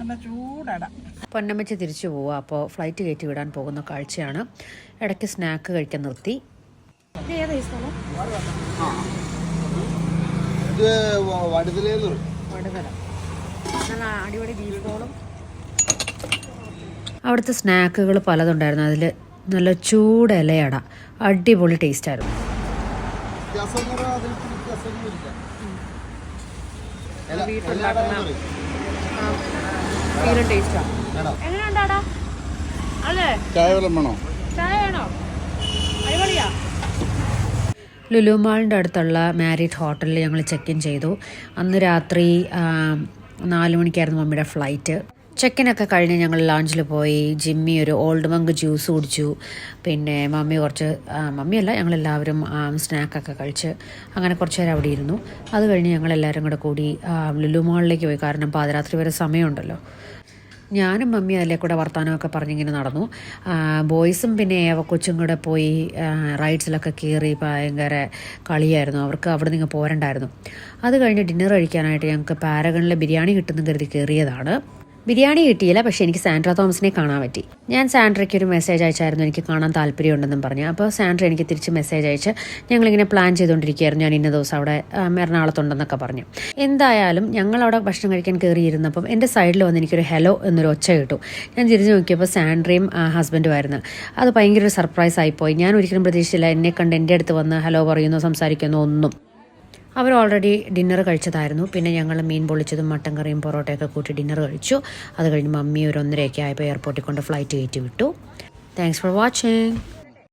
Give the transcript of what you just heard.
നല്ല ചൂടട. പൊന്നമ്മച്ച് തിരിച്ചു പോവുക. അപ്പോൾ ഫ്ലൈറ്റ് കയറ്റി വിടാൻ പോകുന്ന കാഴ്ചയാണ്. ഇടയ്ക്ക് സ്നാക്ക് കഴിക്കാൻ നിർത്തി. അടിപൊളി ബീഫ് റോളും. അവിടുത്തെ സ്നാക്കുകൾ പലതുണ്ടായിരുന്നു. അതിൽ നല്ല ചൂട് ഇലയട, അടിപൊളി ടേസ്റ്റായിരുന്നു. എങ്ങനെയുണ്ടാടാ? അല്ലേ ലുലു മാളിൻ്റെ അടുത്തുള്ള മാരിറ്റ് ഹോട്ടലിൽ ഞങ്ങൾ ചെക്ക് ഇൻ ചെയ്തു. അന്ന് രാത്രി 4 മണിക്കായിരുന്നു മമ്മിയുടെ ഫ്ലൈറ്റ്. ചെക്കിനൊക്കെ കഴിഞ്ഞ് ഞങ്ങൾ ലോഞ്ചിൽ പോയി. ജിമ്മി ഒരു ഓൾഡ് മങ്ക് ജ്യൂസ് കുടിച്ചു. പിന്നെ മമ്മി കുറച്ച് മമ്മിയല്ല ഞങ്ങളെല്ലാവരും സ്നാക്കൊക്കെ കഴിച്ച് അങ്ങനെ കുറച്ച് നേരം അവിടെ ഇരുന്നു. അത് കഴിഞ്ഞ് ഞങ്ങളെല്ലാവരും കൂടി ലുലു മാളിലേക്ക് പോയി. കാരണം പാതിരാത്രി വരെ സമയമുണ്ടല്ലോ. ഞാനും മമ്മി അതിലെ കൂടെ വർത്തമാനമൊക്കെ പറഞ്ഞിങ്ങനെ നടന്നു. ബോയ്സും പിന്നെ ഏവക്കൊച്ചും കൂടെ പോയി റൈഡ്സിലൊക്കെ കയറി ഭയങ്കര കളിയായിരുന്നു. അവർക്ക് അവിടെ നിന്ന് പോരണ്ടായിരുന്നു. അത് കഴിഞ്ഞ് ഡിന്നർ കഴിക്കാനായിട്ട് ഞങ്ങൾക്ക് പാരഗണിലെ ബിരിയാണി കിട്ടുന്ന കരുതി കയറിയതാണ്. ബിരിയാണി കിട്ടിയില്ല, പക്ഷേ എനിക്ക് സാൻഡ്ര തോമസിനെ കാണാൻ പറ്റി. ഞാൻ സാൻഡ്രയ്ക്ക് ഒരു മെസ്സേജ് അയച്ചായിരുന്നു എനിക്ക് കാണാൻ താല്പര്യമുണ്ടെന്നും പറഞ്ഞു. അപ്പോൾ സാൻഡ്ര എനിക്ക് തിരിച്ച് മെസ്സേജ് അയച്ച് ഞങ്ങളിങ്ങനെ പ്ലാൻ ചെയ്തുകൊണ്ടിരിക്കുകയായിരുന്നു. ഞാൻ ഇന്ന ദിവസം അവിടെ എറണാകുളത്തുണ്ടെന്നൊക്കെ പറഞ്ഞു. എന്തായാലും ഞങ്ങളവിടെ ഭക്ഷണം കഴിക്കാൻ കയറിയിരുന്നപ്പം എൻ്റെ സൈഡിൽ വന്ന് എനിക്കൊരു ഹലോ എന്നൊരു ഒച്ച കിട്ടു. ഞാൻ തിരിഞ്ഞ് നോക്കിയപ്പോൾ സാൻഡ്രയും ഹസ്ബൻഡുമായിരുന്നു. അത് ഭയങ്കര ഒരു സർപ്രൈസ് ആയിപ്പോയി. ഞാൻ ഒരിക്കലും പ്രതീക്ഷിച്ചില്ല എന്നെ കണ്ട് എൻ്റെ അടുത്ത് വന്ന് ഹലോ പറയുന്നോ സംസാരിക്കുന്നോ ഒന്നും. അവർ ഓൾറെഡി ഡിന്നർ കഴിച്ചതായിരുന്നു. പിന്നെ ഞങ്ങൾ മീൻ പൊള്ളിച്ചതും മട്ടൻ കറിയും പൊറോട്ടയൊക്കെ കൂട്ടി ഡിന്നർ കഴിച്ചു. അത് കഴിഞ്ഞ് മമ്മി ഒരു 1:30 ആയപ്പോൾ എയർപോർട്ടിൽ കൊണ്ട് ഫ്ലൈറ്റ് കയറ്റി വിട്ടു. Thanks for watching.